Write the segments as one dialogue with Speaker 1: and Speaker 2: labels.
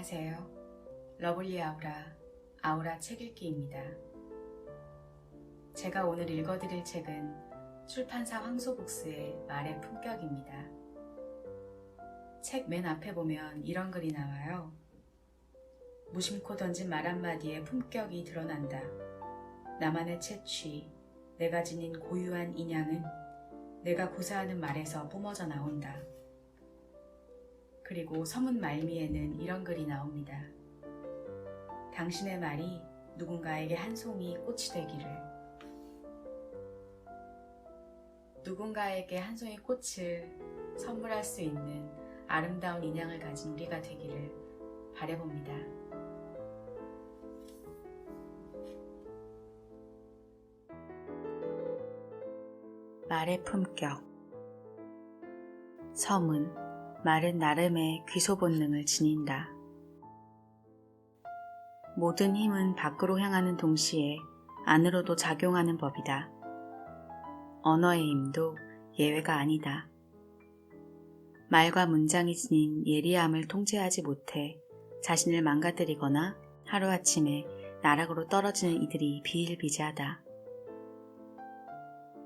Speaker 1: 안녕하세요. 러블리 아우라 책 읽기입니다. 제가 오늘 읽어드릴 책은 출판사 황소북스의 말의 품격입니다. 책 맨 앞에 보면 이런 글이 나와요. 무심코 던진 말 한마디에 품격이 드러난다. 나만의 채취, 내가 지닌 고유한 인양은 내가 구사하는 말에서 뿜어져 나온다. 그리고 서문 말미에는 이런 글이 나옵니다. 당신의 말이 누군가에게 한 송이 꽃이 되기를. 누군가에게 한 송이 꽃을 선물할 수 있는 아름다운 인양을 가진 우리가 되기를 바라봅니다. 말의 품격. 서문. 말은 나름의 귀소 본능을 지닌다. 모든 힘은 밖으로 향하는 동시에 안으로도 작용하는 법이다. 언어의 힘도 예외가 아니다. 말과 문장이 지닌 예리함을 통제하지 못해 자신을 망가뜨리거나 하루아침에 나락으로 떨어지는 이들이 비일비재하다.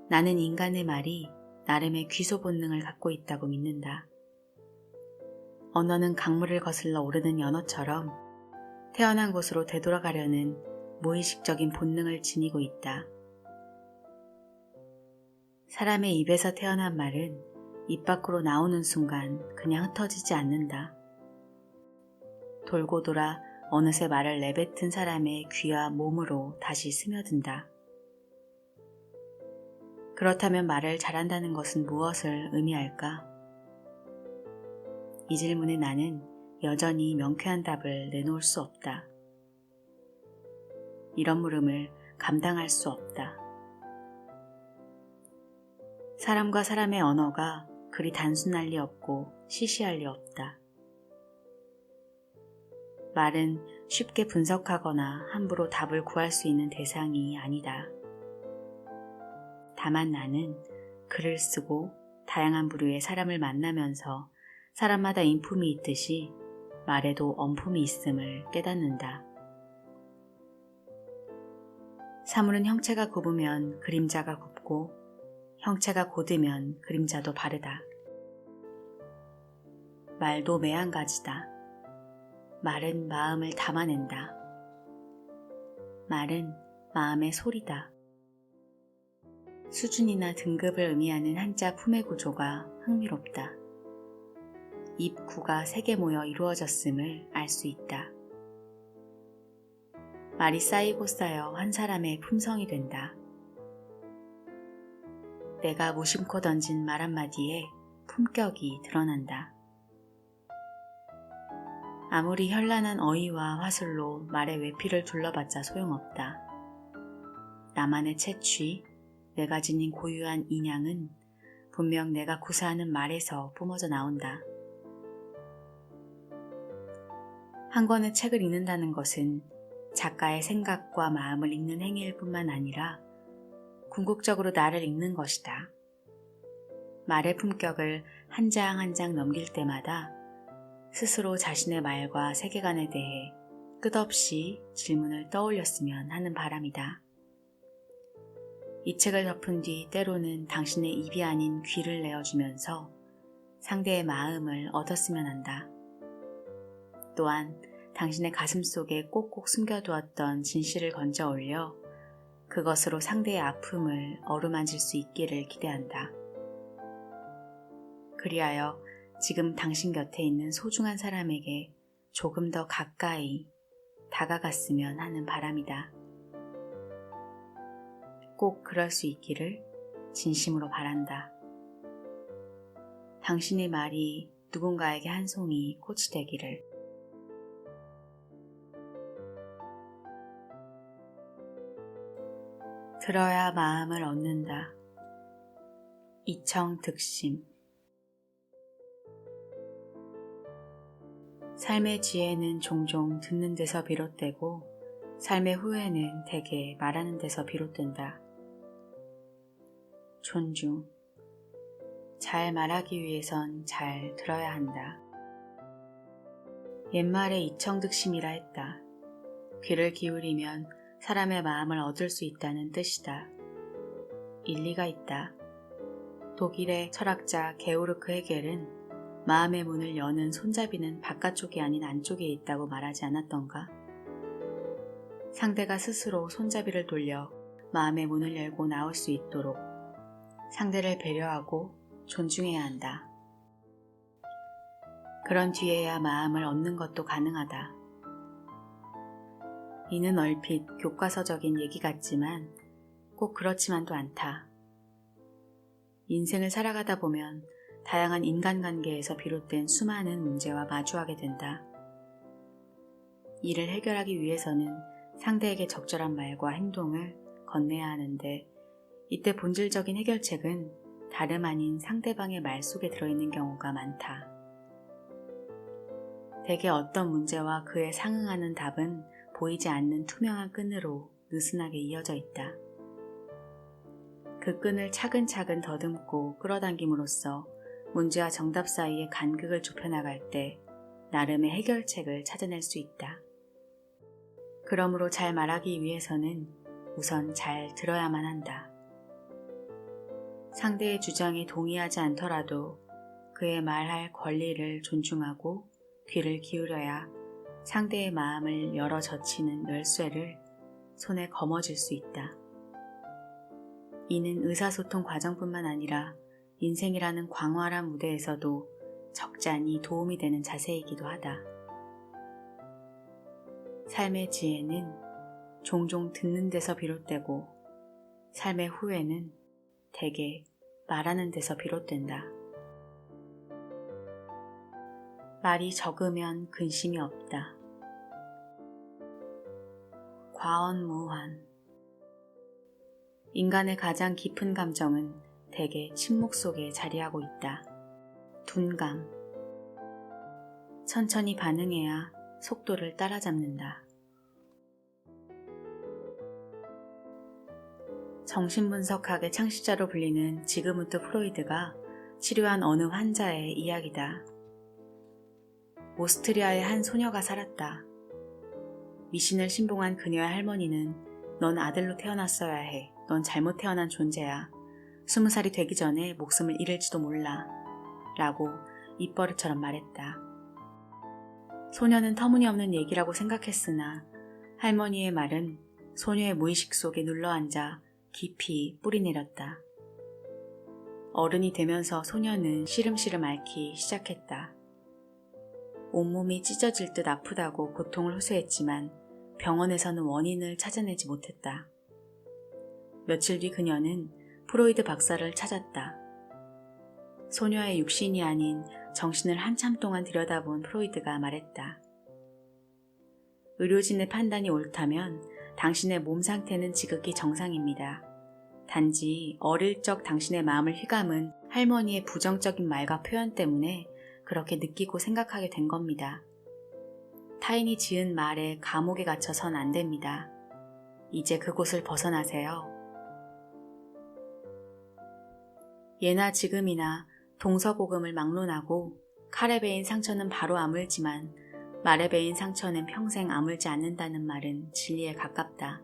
Speaker 1: 나는 인간의 말이 나름의 귀소 본능을 갖고 있다고 믿는다. 언어는 강물을 거슬러 오르는 연어처럼 태어난 곳으로 되돌아가려는 무의식적인 본능을 지니고 있다. 사람의 입에서 태어난 말은 입 밖으로 나오는 순간 그냥 흩어지지 않는다. 돌고 돌아 어느새 말을 내뱉은 사람의 귀와 몸으로 다시 스며든다. 그렇다면 말을 잘한다는 것은 무엇을 의미할까? 이 질문에 나는 여전히 명쾌한 답을 내놓을 수 없다. 이런 물음을 감당할 수 없다. 사람과 사람의 언어가 그리 단순할 리 없고 시시할 리 없다. 말은 쉽게 분석하거나 함부로 답을 구할 수 있는 대상이 아니다. 다만 나는 글을 쓰고 다양한 부류의 사람을 만나면서 사람마다 인품이 있듯이 말에도 언품이 있음을 깨닫는다. 사물은 형체가 굽으면 그림자가 굽고 형체가 곧으면 그림자도 바르다. 말도 매한가지다. 말은 마음을 담아낸다. 말은 마음의 소리다. 수준이나 등급을 의미하는 한자 품의 구조가 흥미롭다. 입구가 3개 모여 이루어졌음을 알 수 있다. 말이 쌓이고 쌓여 한 사람의 품성이 된다. 내가 무심코 던진 말 한마디에 품격이 드러난다. 아무리 현란한 어휘와 화술로 말의 외피를 둘러봤자 소용없다. 나만의 채취, 내가 지닌 고유한 인양은 분명 내가 구사하는 말에서 뿜어져 나온다. 한 권의 책을 읽는다는 것은 작가의 생각과 마음을 읽는 행위일 뿐만 아니라 궁극적으로 나를 읽는 것이다. 말의 품격을 한 장 한 장 넘길 때마다 스스로 자신의 말과 세계관에 대해 끝없이 질문을 떠올렸으면 하는 바람이다. 이 책을 덮은 뒤 때로는 당신의 입이 아닌 귀를 내어주면서 상대의 마음을 얻었으면 한다. 또한 당신의 가슴 속에 꼭꼭 숨겨두었던 진실을 건져 올려 그것으로 상대의 아픔을 어루만질 수 있기를 기대한다. 그리하여 지금 당신 곁에 있는 소중한 사람에게 조금 더 가까이 다가갔으면 하는 바람이다. 꼭 그럴 수 있기를 진심으로 바란다. 당신의 말이 누군가에게 한 송이 꽃이 되기를. 들어야 마음을 얻는다. 이청득심. 삶의 지혜는 종종 듣는 데서 비롯되고 삶의 후회는 대개 말하는 데서 비롯된다. 존중. 잘 말하기 위해선 잘 들어야 한다. 옛말에 이청득심이라 했다. 귀를 기울이면 사람의 마음을 얻을 수 있다는 뜻이다. 일리가 있다. 독일의 철학자 게오르크 헤겔은 마음의 문을 여는 손잡이는 바깥쪽이 아닌 안쪽에 있다고 말하지 않았던가? 상대가 스스로 손잡이를 돌려 마음의 문을 열고 나올 수 있도록 상대를 배려하고 존중해야 한다. 그런 뒤에야 마음을 얻는 것도 가능하다. 이는 얼핏 교과서적인 얘기 같지만 꼭 그렇지만도 않다. 인생을 살아가다 보면 다양한 인간관계에서 비롯된 수많은 문제와 마주하게 된다. 이를 해결하기 위해서는 상대에게 적절한 말과 행동을 건네야 하는데 이때 본질적인 해결책은 다름 아닌 상대방의 말 속에 들어있는 경우가 많다. 대개 어떤 문제와 그에 상응하는 답은 보이지 않는 투명한 끈으로 느슨하게 이어져 있다. 그 끈을 차근차근 더듬고 끌어당김으로써 문제와 정답 사이의 간극을 좁혀나갈 때 나름의 해결책을 찾아낼 수 있다. 그러므로 잘 말하기 위해서는 우선 잘 들어야만 한다. 상대의 주장에 동의하지 않더라도 그의 말할 권리를 존중하고 귀를 기울여야 상대의 마음을 열어 젖히는 열쇠를 손에 거머쥘 수 있다. 이는 의사소통 과정뿐만 아니라 인생이라는 광활한 무대에서도 적잖이 도움이 되는 자세이기도 하다. 삶의 지혜는 종종 듣는 데서 비롯되고 삶의 후회는 대개 말하는 데서 비롯된다. 말이 적으면 근심이 없다. 과언무환. 인간의 가장 깊은 감정은 대개 침묵 속에 자리하고 있다. 둔감. 천천히 반응해야 속도를 따라잡는다. 정신분석학의 창시자로 불리는 지그문트 프로이드가 치료한 어느 환자의 이야기다. 오스트리아의 한 소녀가 살았다. 미신을 신봉한 그녀의 할머니는 넌 아들로 태어났어야 해. 넌 잘못 태어난 존재야. 20살이 되기 전에 목숨을 잃을지도 몰라. 라고 입버릇처럼 말했다. 소녀는 터무니없는 얘기라고 생각했으나 할머니의 말은 소녀의 무의식 속에 눌러앉아 깊이 뿌리내렸다. 어른이 되면서 소녀는 시름시름 앓기 시작했다. 온몸이 찢어질 듯 아프다고 고통을 호소했지만 병원에서는 원인을 찾아내지 못했다. 며칠 뒤 그녀는 프로이드 박사를 찾았다. 소녀의 육신이 아닌 정신을 한참 동안 들여다본 프로이드가 말했다. 의료진의 판단이 옳다면 당신의 몸 상태는 지극히 정상입니다. 단지 어릴 적 당신의 마음을 휘감은 할머니의 부정적인 말과 표현 때문에 그렇게 느끼고 생각하게 된 겁니다. 타인이 지은 말에 감옥에 갇혀선 안 됩니다. 이제 그곳을 벗어나세요. 예나 지금이나 동서고금을 막론하고 칼에 베인 상처는 바로 아물지만 말에 베인 상처는 평생 아물지 않는다는 말은 진리에 가깝다.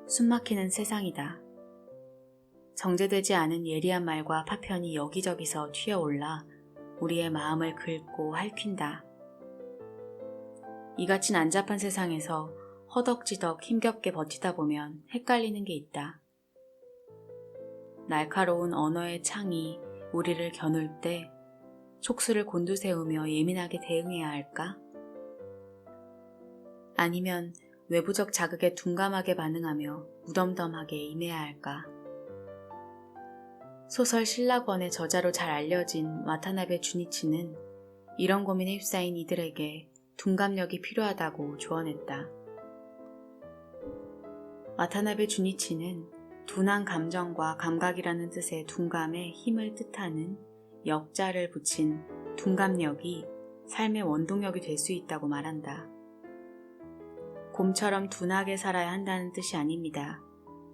Speaker 1: 숨막히는 세상이다. 정제되지 않은 예리한 말과 파편이 여기저기서 튀어올라 우리의 마음을 긁고 핥힌다. 이같이 난잡한 세상에서 허덕지덕 힘겹게 버티다 보면 헷갈리는 게 있다. 날카로운 언어의 창이 우리를 겨눌 때 촉수를 곤두세우며 예민하게 대응해야 할까? 아니면 외부적 자극에 둔감하게 반응하며 무덤덤하게 임해야 할까? 소설 신라권의 저자로 잘 알려진 와타나베 주니치는 이런 고민에 휩싸인 이들에게 둔감력이 필요하다고 조언했다. 와타나베 주니치는 둔한 감정과 감각이라는 뜻의 둔감에 힘을 뜻하는 역자를 붙인 둔감력이 삶의 원동력이 될 수 있다고 말한다. 곰처럼 둔하게 살아야 한다는 뜻이 아닙니다.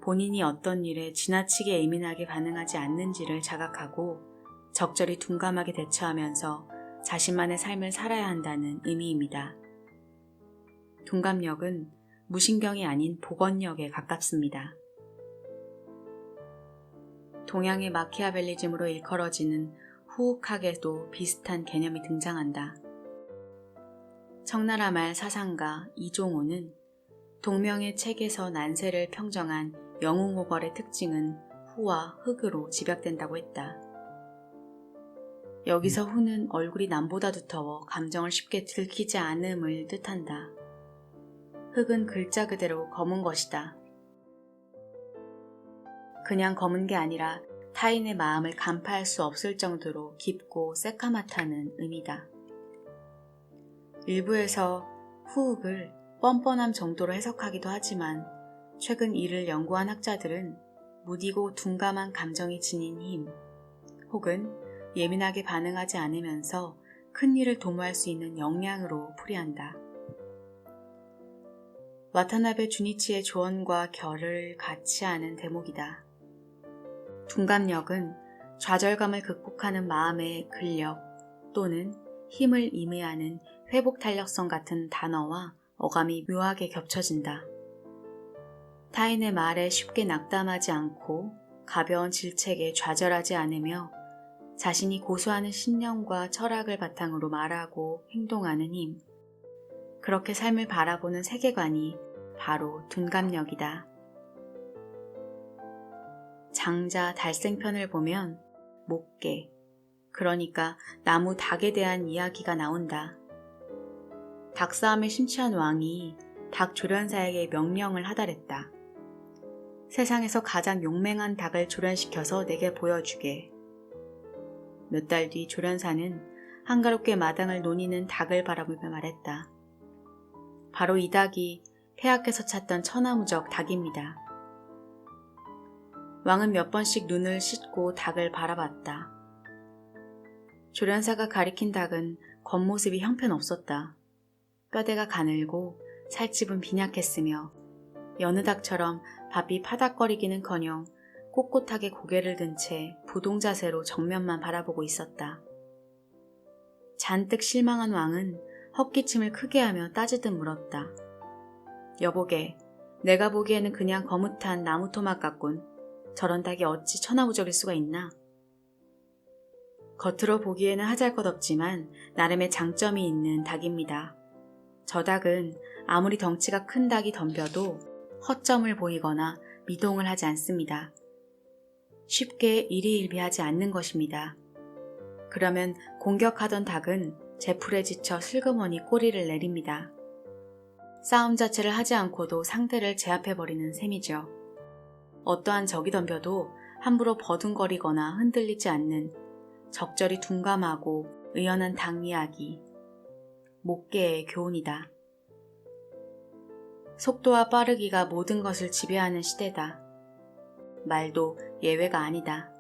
Speaker 1: 본인이 어떤 일에 지나치게 예민하게 반응하지 않는지를 자각하고 적절히 둔감하게 대처하면서 자신만의 삶을 살아야 한다는 의미입니다. 둔감력은 무신경이 아닌 복원력에 가깝습니다. 동양의 마키아벨리즘으로 일컬어지는 후욱학에도 비슷한 개념이 등장한다. 청나라 말 사상가 이종호는 동명의 책에서 난세를 평정한 영웅호걸의 특징은 후와 흑으로 집약된다고 했다. 여기서 후는 얼굴이 남보다 두터워 감정을 쉽게 들키지 않음을 뜻한다. 흑은 글자 그대로 검은 것이다. 그냥 검은 게 아니라 타인의 마음을 간파할 수 없을 정도로 깊고 새까맣다는 의미다. 일부에서 후흑을 뻔뻔함 정도로 해석하기도 하지만 최근 이를 연구한 학자들은 무디고 둔감한 감정이 지닌 힘 혹은 예민하게 반응하지 않으면서 큰 일을 도모할 수 있는 역량으로 풀이한다. 와타나베 주니치의 조언과 결을 같이 하는 대목이다. 둔감력은 좌절감을 극복하는 마음의 근력 또는 힘을 의미하는 회복 탄력성 같은 단어와 어감이 묘하게 겹쳐진다. 타인의 말에 쉽게 낙담하지 않고 가벼운 질책에 좌절하지 않으며 자신이 고수하는 신념과 철학을 바탕으로 말하고 행동하는 힘. 그렇게 삶을 바라보는 세계관이 바로 둔감력이다. 장자 달생편을 보면 목계, 그러니까 나무 닭에 대한 이야기가 나온다. 닭싸움에 심취한 왕이 닭 조련사에게 명령을 하달했다. 세상에서 가장 용맹한 닭을 조련시켜서 내게 보여주게. 몇 달 뒤 조련사는 한가롭게 마당을 노니는 닭을 바라보며 말했다. 바로 이 닭이 폐하께서 찾던 천하무적 닭입니다. 왕은 몇 번씩 눈을 씻고 닭을 바라봤다. 조련사가 가리킨 닭은 겉모습이 형편없었다. 뼈대가 가늘고 살집은 빈약했으며 여느 닭처럼 밥이 파닥거리기는커녕 꼿꼿하게 고개를 든 채 부동자세로 정면만 바라보고 있었다. 잔뜩 실망한 왕은 헛기침을 크게 하며 따지듯 물었다. 여보게, 내가 보기에는 그냥 거뭇한 나무 토막 같군. 저런 닭이 어찌 천하무적일 수가 있나? 겉으로 보기에는 하잘것없지만 나름의 장점이 있는 닭입니다. 저 닭은 아무리 덩치가 큰 닭이 덤벼도 허점을 보이거나 미동을 하지 않습니다. 쉽게 일희일비하지 않는 것입니다. 그러면 공격하던 닭은 제풀에 지쳐 슬그머니 꼬리를 내립니다. 싸움 자체를 하지 않고도 상대를 제압해버리는 셈이죠. 어떠한 적이 덤벼도 함부로 버둥거리거나 흔들리지 않는 적절히 둔감하고 의연한 닭 이야기, 목계의 교훈이다. 속도와 빠르기가 모든 것을 지배하는 시대다. 말도 예외가 아니다.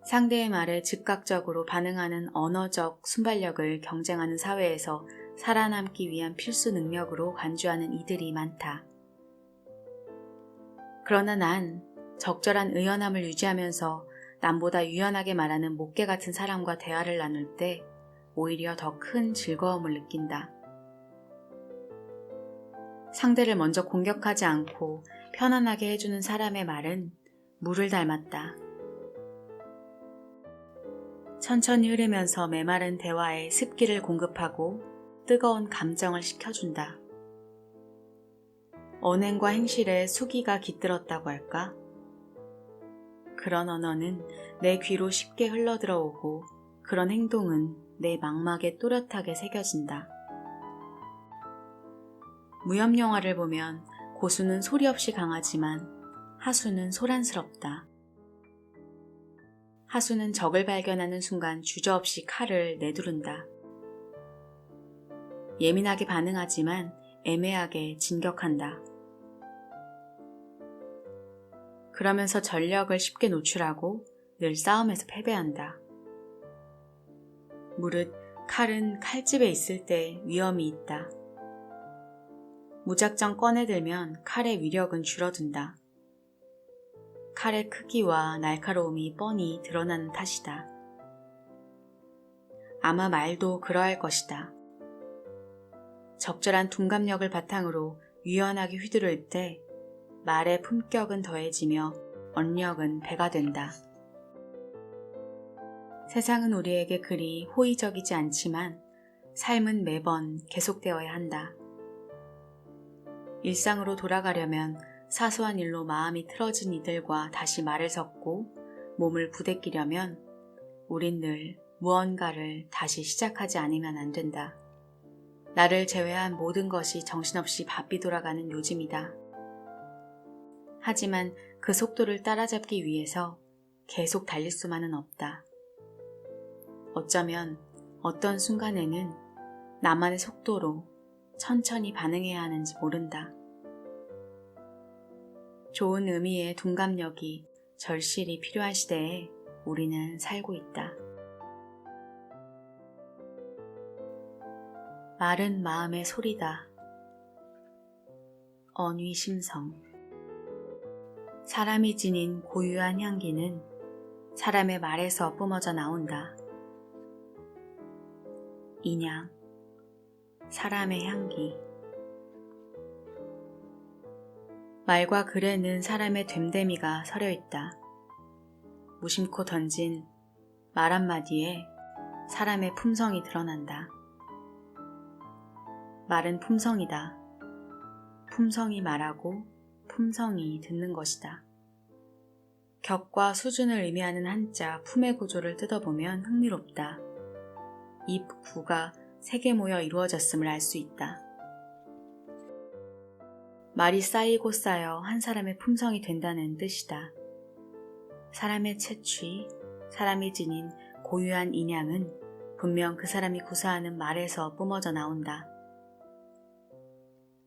Speaker 1: 상대의 말에 즉각적으로 반응하는 언어적 순발력을 경쟁하는 사회에서 살아남기 위한 필수 능력으로 간주하는 이들이 많다. 그러나 난 적절한 의연함을 유지하면서 남보다 유연하게 말하는 목계 같은 사람과 대화를 나눌 때 오히려 더 큰 즐거움을 느낀다. 상대를 먼저 공격하지 않고 편안하게 해주는 사람의 말은 물을 닮았다. 천천히 흐르면서 메마른 대화에 습기를 공급하고 뜨거운 감정을 식혀준다. 언행과 행실에 수기가 깃들었다고 할까? 그런 언어는 내 귀로 쉽게 흘러들어오고 그런 행동은 내 망막에 또렷하게 새겨진다. 무협영화를 보면 고수는 소리 없이 강하지만 하수는 소란스럽다. 하수는 적을 발견하는 순간 주저없이 칼을 내두른다. 예민하게 반응하지만 애매하게 진격한다. 그러면서 전력을 쉽게 노출하고 늘 싸움에서 패배한다. 무릇 칼은 칼집에 있을 때 위험이 있다. 무작정 꺼내들면 칼의 위력은 줄어든다. 칼의 크기와 날카로움이 뻔히 드러나는 탓이다. 아마 말도 그러할 것이다. 적절한 둔감력을 바탕으로 유연하게 휘두를 때 말의 품격은 더해지며 언력은 배가 된다. 세상은 우리에게 그리 호의적이지 않지만 삶은 매번 계속되어야 한다. 일상으로 돌아가려면 사소한 일로 마음이 틀어진 이들과 다시 말을 섞고 몸을 부대끼려면 우린 늘 무언가를 다시 시작하지 않으면 안 된다. 나를 제외한 모든 것이 정신없이 바삐 돌아가는 요즘이다. 하지만 그 속도를 따라잡기 위해서 계속 달릴 수만은 없다. 어쩌면 어떤 순간에는 나만의 속도로 천천히 반응해야 하는지 모른다. 좋은 의미의 둔감력이 절실히 필요한 시대에 우리는 살고 있다. 말은 마음의 소리다. 언위심성. 사람이 지닌 고유한 향기는 사람의 말에서 뿜어져 나온다. 인양, 사람의 향기. 말과 글에는 사람의 됨됨이가 서려 있다. 무심코 던진 말 한마디에 사람의 품성이 드러난다. 말은 품성이다. 품성이 말하고 품성이 듣는 것이다. 격과 수준을 의미하는 한자 품의 구조를 뜯어보면 흥미롭다. 입, 구가 세 개 모여 이루어졌음을 알 수 있다. 말이 쌓이고 쌓여 한 사람의 품성이 된다는 뜻이다. 사람의 채취, 사람이 지닌 고유한 인양은 분명 그 사람이 구사하는 말에서 뿜어져 나온다.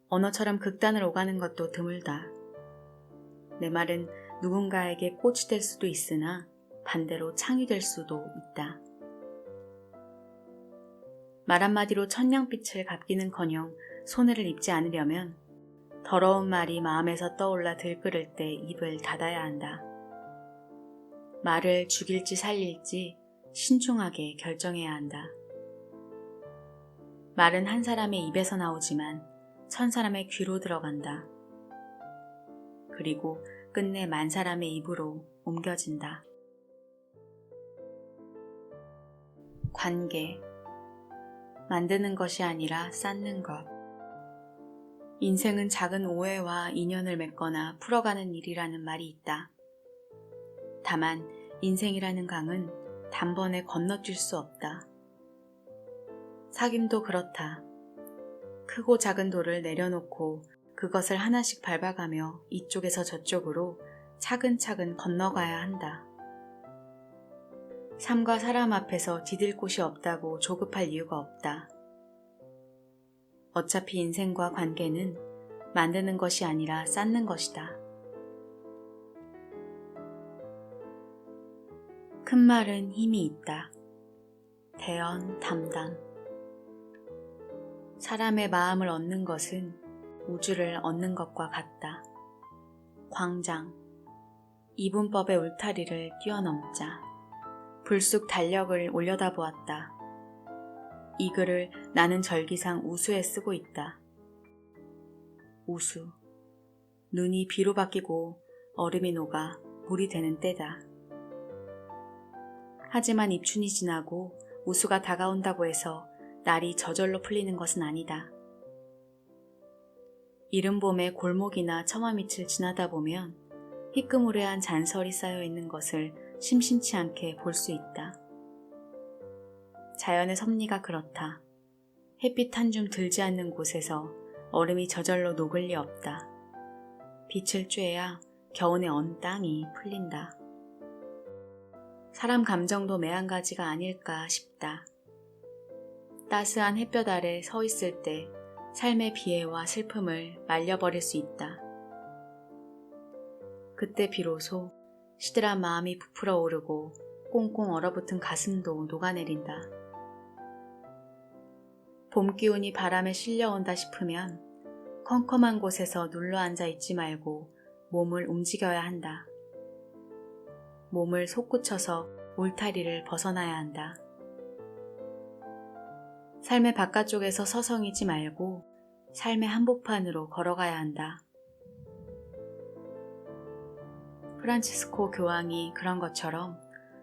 Speaker 1: 언어처럼 극단을 오가는 것도 드물다. 내 말은 누군가에게 꽃이 될 수도 있으나 반대로 창이 될 수도 있다. 말 한마디로 천냥빛을 갚기는커녕 손해를 입지 않으려면 더러운 말이 마음에서 떠올라 들끓을 때 입을 닫아야 한다. 말을 죽일지 살릴지 신중하게 결정해야 한다. 말은 한 사람의 입에서 나오지만 1000사람의 귀로 들어간다. 그리고 끝내 10,000사람의 입으로 옮겨진다. 관계. 만드는 것이 아니라 쌓는 것. 인생은 작은 오해와 인연을 맺거나 풀어가는 일이라는 말이 있다. 다만 인생이라는 강은 단번에 건너뛸 수 없다. 사귐도 그렇다. 크고 작은 돌을 내려놓고 그것을 하나씩 밟아가며 이쪽에서 저쪽으로 차근차근 건너가야 한다. 삶과 사람 앞에서 디딜 곳이 없다고 조급할 이유가 없다. 어차피 인생과 관계는 만드는 것이 아니라 쌓는 것이다. 큰 말은 힘이 있다. 대언 담당. 사람의 마음을 얻는 것은 우주를 얻는 것과 같다. 광장. 이분법의 울타리를 뛰어넘자. 불쑥 달력을 올려다보았다. 이 글을 나는 절기상 우수에 쓰고 있다. 우수. 눈이 비로 바뀌고 얼음이 녹아 물이 되는 때다. 하지만 입춘이 지나고 우수가 다가온다고 해서 날이 저절로 풀리는 것은 아니다. 이른 봄에 골목이나 처마 밑을 지나다 보면 희끄무레한 잔설이 쌓여 있는 것을 심심치 않게 볼 수 있다. 자연의 섭리가 그렇다. 햇빛 한 줌 들지 않는 곳에서 얼음이 저절로 녹을 리 없다. 빛을 쬐야 겨우내 언 땅이 풀린다. 사람 감정도 매한가지가 아닐까 싶다. 따스한 햇볕 아래 서 있을 때 삶의 비애와 슬픔을 말려버릴 수 있다. 그때 비로소 시들한 마음이 부풀어 오르고 꽁꽁 얼어붙은 가슴도 녹아내린다. 봄 기운이 바람에 실려온다 싶으면 컴컴한 곳에서 눌러앉아 있지 말고 몸을 움직여야 한다. 몸을 솟구쳐서 울타리를 벗어나야 한다. 삶의 바깥쪽에서 서성이지 말고 삶의 한복판으로 걸어가야 한다. 프란치스코 교황이 그런 것처럼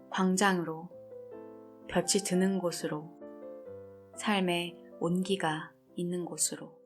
Speaker 1: 광장으로, 볕이 드는 곳으로, 삶의 온기가 있는 곳으로